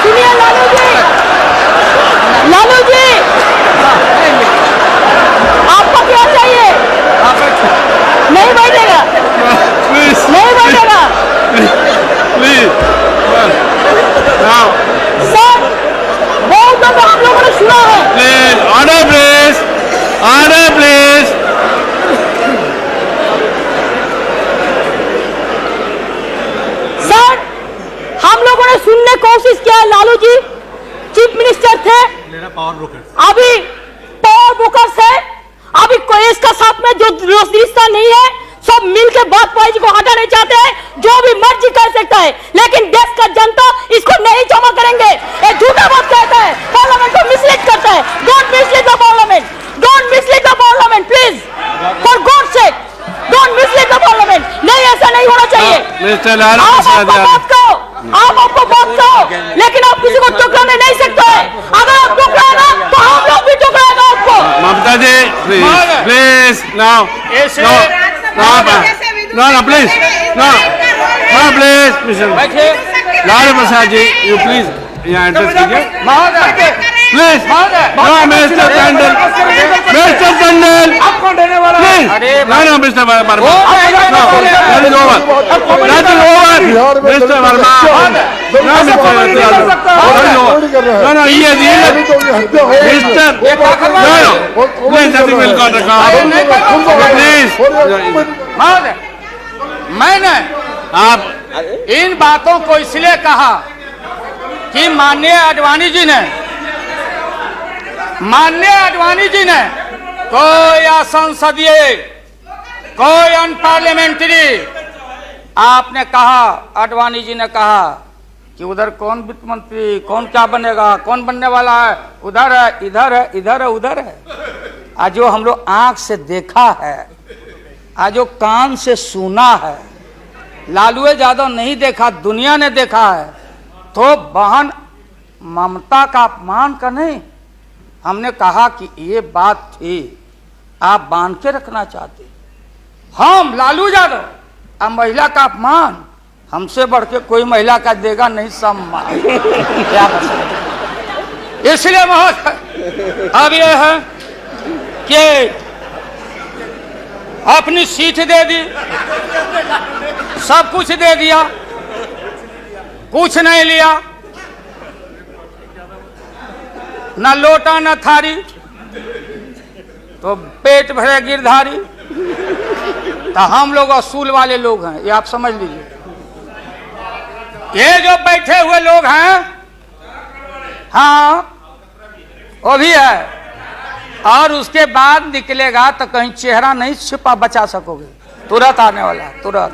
सुनिए लालू जी, आपको क्या चाहिए? नहीं बैठेगा, नहीं बैठेगा सर। बहुत हम लोगों ने सुना है अभी पावर ब्रोकर से अभी कोई इसका साथ में जो रिश्ता नहीं है, सब मिलके वाजपेयी जी को हटाना चाहते हैं। जो भी मर्जी कर सकता है, लेकिन देश का जनता इसको नहीं क्षमा करेंगे। ये झूठा बात कहता है, पार्लियामेंट को मिसलीड करता है। Don't mislead the parliament, don't mislead the parliament please, for God sake don't mislead the parliament. नहीं, ऐसा नहीं होना चाहिए। मिस्टर लालू प्रसाद आप आपको बात कहो, लेकिन आप किसी को टुकराने नहीं सकते। अगर आप टुकराना तो हम लोग भी टुकराएंगे आपको। Mamata ji please please now ऐसे no please no please mister Lalu Prasad ji you please यहाँ एड्रेस कीजिए महोदय प्लीज नो मिस्टर टंडन आप कौन देने वाला है? Please no mister Verma that is over mister Verma no mister no ये mister please nothing will got please महोदय, मैंने आप इन बातों को इसलिए कहा कि माननीय आडवाणी जी ने कोई असंसदीय, कोई अनपार्लियामेंट्री, आपने कहा, आडवाणी जी ने कहा कि उधर कौन वित्त मंत्री, कौन क्या बनेगा, कौन बनने वाला है, उधर है, इधर है, इधर है, उधर है। आज जो हम लोग आंख से देखा है, आज जो कान से सुना है, लालू यादव नहीं देखा, दुनिया ने देखा है, तो बहन ममता का अपमान का नहीं। हमने कहा कि ये बात थी, आप बांध के रखना चाहते, हम लालू यादव, अब महिला का अपमान हमसे बढ़ के कोई महिला का देगा नहीं सम्मान। क्या बता, इसलिए महोदय अब ये है कि अपनी सीट दे दी, सब कुछ दे दिया, कुछ नहीं लिया, न लोटा न थारी, तो पेट भरे गिरधारी। तो हम लोग असूल वाले लोग हैं, ये आप समझ लीजिए। ये जो बैठे हुए लोग हैं, हाँ वो भी है, और उसके बाद निकलेगा तो कहीं चेहरा नहीं छिपा बचा सकोगे, तुरंत आने वाला, तुरंत।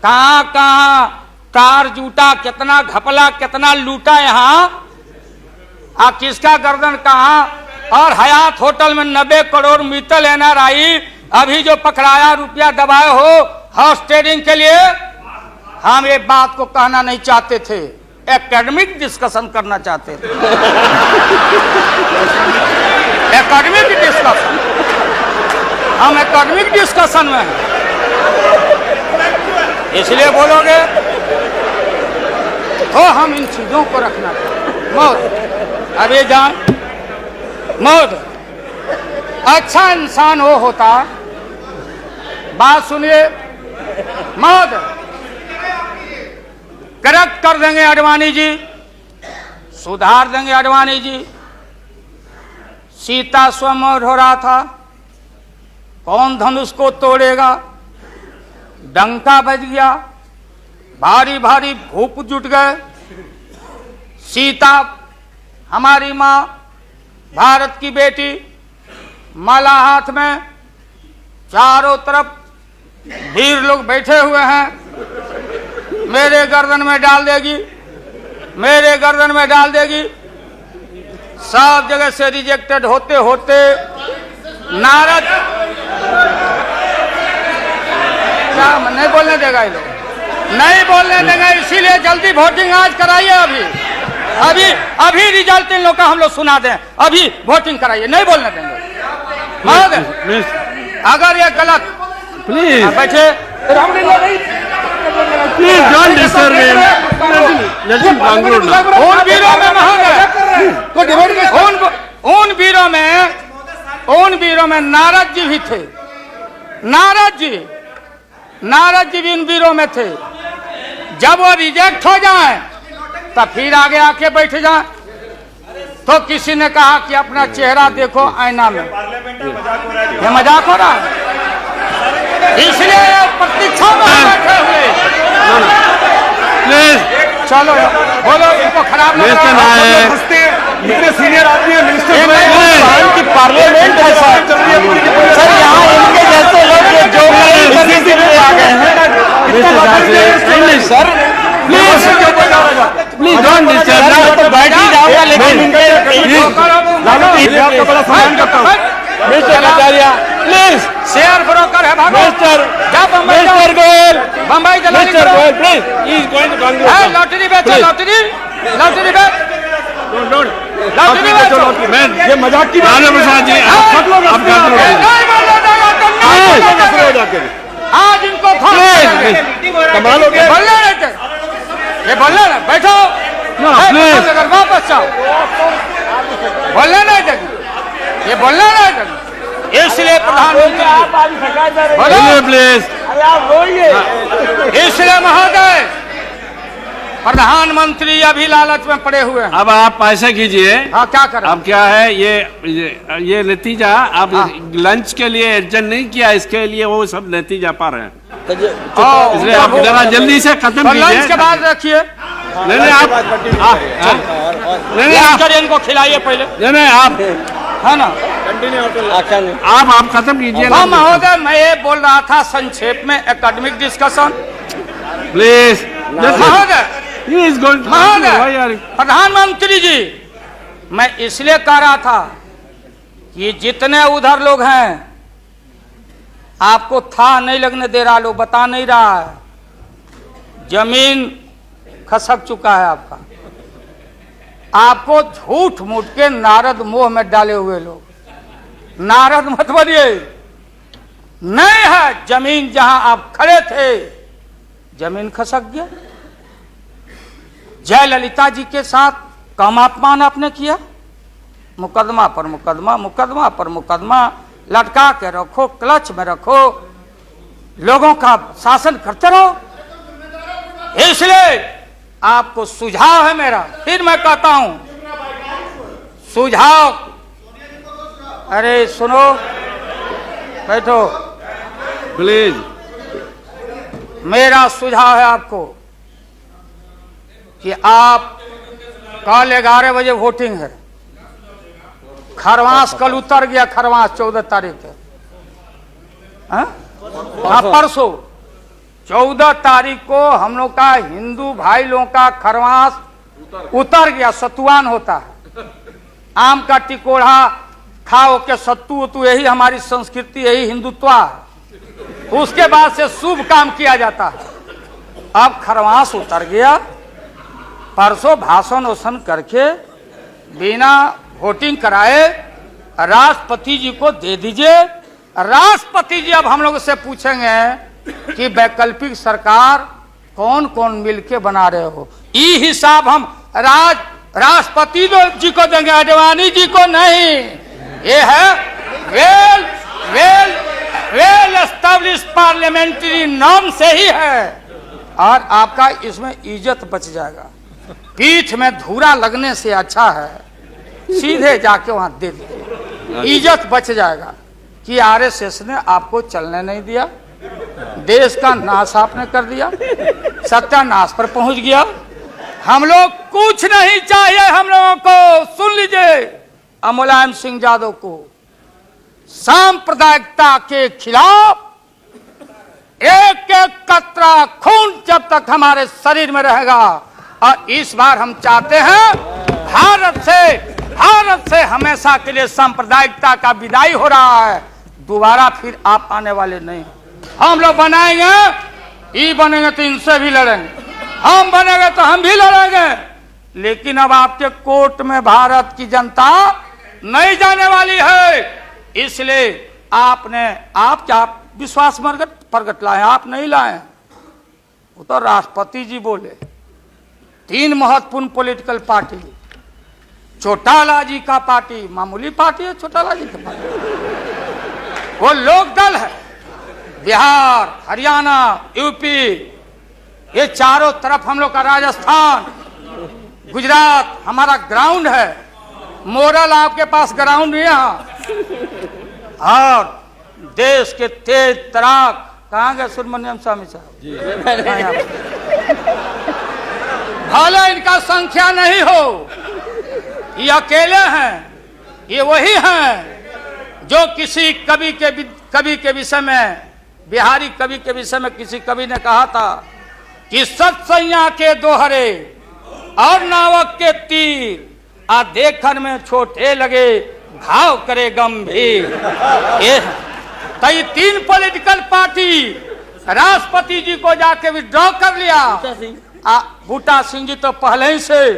कहाँ कहाँ कार जूटा, कितना घपला, कितना लूटा यहाँ, किसका गर्दन कहाँ। और हयात होटल में 90 करोड़ मित्तल NRI अभी जो पकड़ाया, रुपया दबाए हो हाउस ट्रेडिंग के लिए, हम ये बात को कहना नहीं चाहते थे, एकेडमिक डिस्कशन करना चाहते थे। एकेडमिक डिस्कशन, हम एकेडमिक डिस्कशन में हैं, इसलिए बोलोगे तो हम इन चीजों को रखना चाहिए। मौत अभी जान, मौत अच्छा इंसान हो होता, बात सुनिए, मौत करेक्ट कर देंगे आडवाणी जी, सुधार देंगे आडवाणी जी। सीता स्वयंवर हो रहा था, कौन धनुष को तोड़ेगा, डंका बज गया, भारी भारी भूप जुट गए। सीता हमारी माँ, भारत की बेटी, माला हाथ में, चारों तरफ वीर लोग बैठे हुए हैं, मेरे गर्दन में डाल देगी, मेरे गर्दन में डाल देगी। सब जगह से रिजेक्टेड होते होते नारद, क्या नहीं बोलने देगा ये लोग, नहीं बोलने देगा, इसीलिए जल्दी वोटिंग आज कराइए। अभी अभी रिजल्ट इन लोग का हम लोग सुना दें, अभी वोटिंग कराइए, नहीं बोलने देंगे। महोदय अगर ये गलत, प्लीज बैठे, please don't disturb let him conclude now. उन वीरों में उन वीरों में नारद जी भी थे, नारद जी भी उन वीरों में थे। जब वो रिजेक्ट हो जाए तो फिर आगे आके बैठ जाए। तो किसी ने कहा कि अपना चेहरा देखो आईना में, ये मजाक हो रहा है, इसलिए प्रतीक्षा में बैठे हुए। प्लीज चलो बोलो, इनको खराब लग रहा है। इतने सीनियर आदमी है मिनिस्टर पार्लियामेंट है सर यहाँ इनके जैसे लोग जो आ गए हैं सर प्लीज डोंट डिस्टर्ब। तो बैठ ही जाऊंगा लेकिन आपका बड़ा सम्मान करता हूँ। Mister Acharya please share broker है भागो। मिस्टर गोयल बम्बई दलाली मिस्टर करो। Goyal please he is going to है, लॉटरी बेचो, लॉटरी लॉटरी बेच, लॉटरी बेचो। मैं ये मजाक की लालू प्रसाद जी आप मत लोग आप अपने गांधी आप नहीं बोलने देगा तो नहीं बोलने हो देगा। जाते हैं। आज इनको कमाल हो गया। बोलने नहीं थे, ये बोलने ना बैठो। please। अगर वापस जाओ, बोलने नहीं देंगे, ये बोलने नहीं देंगे। इसलिए प्रधानमंत्री बोलो, प्लीज इसलिए महोदय प्रधानमंत्री अभी लालच में पड़े हुए हैं। अब आप ऐसा कीजिए। हाँ, क्या करें? अब क्या है ये नतीजा आप लंच के लिए एडजस्ट नहीं किया, इसके लिए वो सब नतीजा पा रहे हैं, इसलिए आप जरा जल्दी से खत्म और लंच के कीजिए। बाद रखिए, नहीं नहीं आप नहीं लंच आप करिए, इनको खिलाइए पहले, नहीं आप है ना? आप खत्म कीजिए हाँ महोदय, मैं ये बोल रहा था संक्षेप में एकेडमिक डिस्कशन। प्लीज। महोदय महोदय प्रधानमंत्री जी, मैं इसलिए कह रहा था कि जितने उधर लोग हैं आपको था नहीं लगने दे रहा, लोग बता नहीं रहा है, जमीन खसक चुका है आपका। आपको झूठ मूठ के नारद मोह में डाले हुए लोग, नारद मत बनिए। नहीं है जमीन, जहां आप खड़े थे जमीन खसक गया। जयललिता जी के साथ कम अपमान आपने किया, मुकदमा पर मुकदमा, मुकदमा पर मुकदमा लटका के रखो, क्लच में रखो, लोगों का शासन करते रहो। इसलिए आपको सुझाव है मेरा, फिर मैं कहता हूं सुझाव, अरे सुनो, बैठो, प्लीज। मेरा सुझाव है आपको कि आप कल 11 बजे वोटिंग है, खरवास कल उतर गया, खरवास 14 तारीख है, हाँ परसों 14 तारीख को हम लोग का हिंदू भाई लोगों का खरवास उतर गया, सतुआन होता है, आम का टिकोड़ा खाओ के सत्तू वत्तू, यही हमारी संस्कृति, यही हिंदुत्व है। उसके बाद से शुभ काम किया जाता है। अब खरवास उतर गया, परसों भाषण वोषण करके बिना वोटिंग कराए राष्ट्रपति जी को दे दीजिए। राष्ट्रपति जी अब हम लोग से पूछेंगे कि वैकल्पिक सरकार कौन कौन मिलके बना रहे हो, ये हिसाब हम राष्ट्रपति जी को देंगे, आडवाणी जी को नहीं। ये है well well well established parliamentary norm से ही है, और आपका इसमें इज्जत बच जाएगा। पीठ में धूरा लगने से अच्छा है सीधे जाके वहां दे दीजिए, इज्जत बच जाएगा। कि आरएसएस ने आपको चलने नहीं दिया, देश का नाश आपने कर दिया, सत्यानाश पर पहुंच गया। हम लोग कुछ नहीं चाहिए, हम लोगों को सुन लीजिए, मुलायम सिंह यादव को सांप्रदायिकता के खिलाफ एक एक कतरा खून जब तक हमारे शरीर में रहेगा, और इस बार हम चाहते हैं भारत से हमेशा के लिए सांप्रदायिकता का विदाई हो रहा है, दोबारा फिर आप आने वाले नहीं। हम लोग बनाएंगे, ये बनेंगे तो इनसे भी लड़ेंगे, हम बनेंगे तो हम भी लड़ेंगे, लेकिन अब आपके कोर्ट में भारत की जनता नहीं जाने वाली है। इसलिए आप क्या विश्वास प्रगट लाए, आप नहीं लाए, वो तो राष्ट्रपति जी बोले। 3 महत्वपूर्ण पॉलिटिकल पार्टी, चौटाला जी का पार्टी मामूली पार्टी है, चौटाला जी का पार्टी वो लोक दल है, बिहार, हरियाणा, यूपी, ये चारों तरफ हम लोग का, राजस्थान, गुजरात हमारा ग्राउंड है। मोरल आपके पास ग्राउंड है यहाँ, और देश के तेज तराक कहाँ गए सुब्रमण्यम स्वामी साहब, भले इनका संख्या नहीं हो, ये अकेले हैं, ये वही हैं जो किसी कवि के विषय में, बिहारी कवि के विषय में किसी कवि ने कहा था कि सत्सैया के दोहरे और नावक के तीर आ देखन में छोटे लगे घाव करे गंभीर। ये तो ये 3 पॉलिटिकल पार्टी राष्ट्रपति जी को जाके विड्रॉ कर लिया। बूटा सिंह जी तो पहले ही से,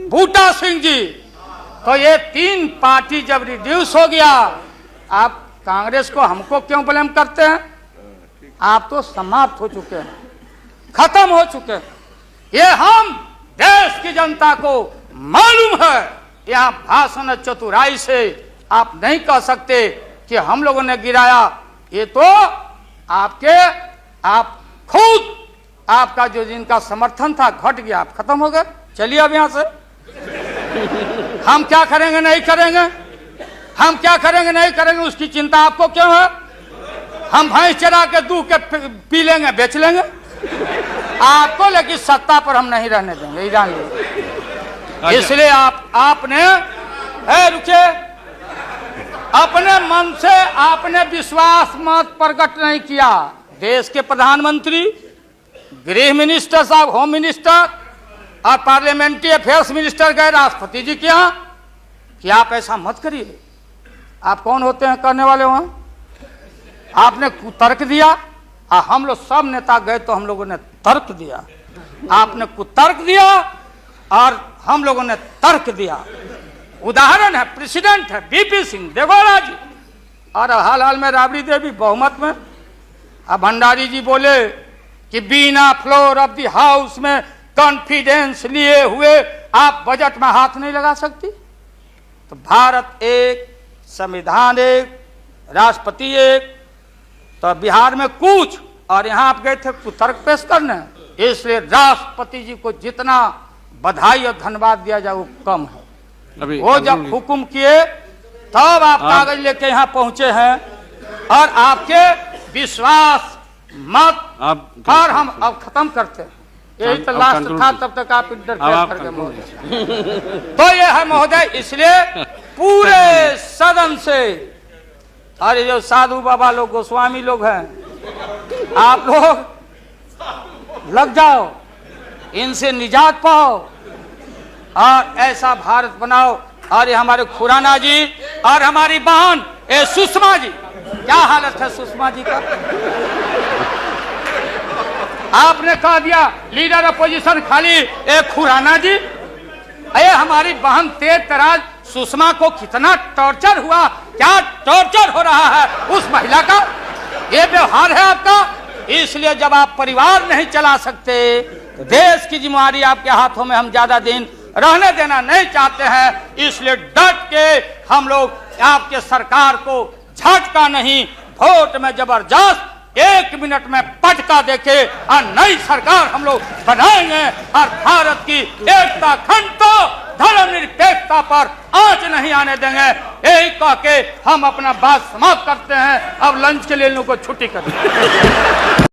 बूटा सिंह जी तो ये 3 पार्टी जब रिड्यूस हो गया, आप कांग्रेस को हमको क्यों ब्लेम करते हैं? आप तो समाप्त हो चुके हैं, खत्म हो चुके हैं। ये हम देश की जनता को मालूम है। यहाँ भाषण चतुराई से आप नहीं कह सकते कि हम लोगों ने गिराया। ये तो आप खुद, आपका जो जिनका समर्थन था घट गया, आप खत्म हो गए। चलिए अब यहाँ से हम क्या करेंगे नहीं करेंगे, हम क्या करेंगे नहीं करेंगे उसकी चिंता आपको क्यों है? हम भैंस चरा के दूध के पी लेंगे, बेच लेंगे आपको, लेकिन सत्ता पर हम नहीं रहने देंगे, ये जान लीजिए। इसलिए आपने रुके, अपने मन से आपने विश्वास मत प्रकट नहीं किया। देश के प्रधानमंत्री, गृह मिनिस्टर साहब, होम मिनिस्टर और पार्लियामेंट्री अफेयर्स मिनिस्टर गए राष्ट्रपति जी के यहाँ कि आप ऐसा मत करिए। आप कौन होते हैं करने वाले? वहां आपने कुतर्क दिया और हम लोग सब नेता गए तो हम लोगों ने तर्क दिया। आपने कुतर्क दिया और हम लोगों ने तर्क दिया। उदाहरण है, प्रेसिडेंट है बीपी सिंह देवगौड़ा जी, और हाल में राबड़ी देवी बहुमत में। अब भंडारी जी बोले कि बिना फ्लोर ऑफ द हाउस में कॉन्फिडेंस लिए हुए आप बजट में हाथ नहीं लगा सकती। तो भारत एक, संविधान एक, राष्ट्रपति एक, तो बिहार में कुछ, और यहाँ आप गए थे कुतर्क पेश करने। इसलिए राष्ट्रपति जी को जितना बधाई और धन्यवाद दिया जाए वो कम है। वो जब हुक्म किए तब आप कागज लेके यहाँ पहुंचे हैं, और आपके विश्वास मत और हम अब खत्म करते हैं। यही तो लास्ट था, तब तक आप इंटरफेयर करके महोदय। तो ये है महोदय, इसलिए पूरे सदन से, और ये जो साधु बाबा लोग, गोस्वामी लोग हैं, आप लोग लग जाओ, इनसे निजात पाओ और ऐसा भारत बनाओ। और ये हमारे खुराना जी और हमारी बहन सुषमा जी, क्या हालत है सुषमा जी का? आपने कह दिया लीडर अपोजिशन खाली खुराना जी। अरे हमारी बहन तेज तराज सुषमा को कितना टॉर्चर हुआ, क्या टॉर्चर हो रहा है उस महिला का, ये व्यवहार है आपका। इसलिए जब आप परिवार नहीं चला सकते, देश की जिम्मेदारी आपके हाथों में हम ज्यादा दिन रहने देना नहीं चाहते हैं। इसलिए डट के हम लोग आपके सरकार को झटका नहीं, वोट में जबरदस्त 1 मिनट में पटका देके और नई सरकार हम लोग बनाएंगे, और भारत की एकता, अखंडता, धर्मनिरपेक्षता पर आंच नहीं आने देंगे। यही कह के हम अपना बात समाप्त करते हैं। अब लंच के लिए इन लोगों को छुट्टी करें।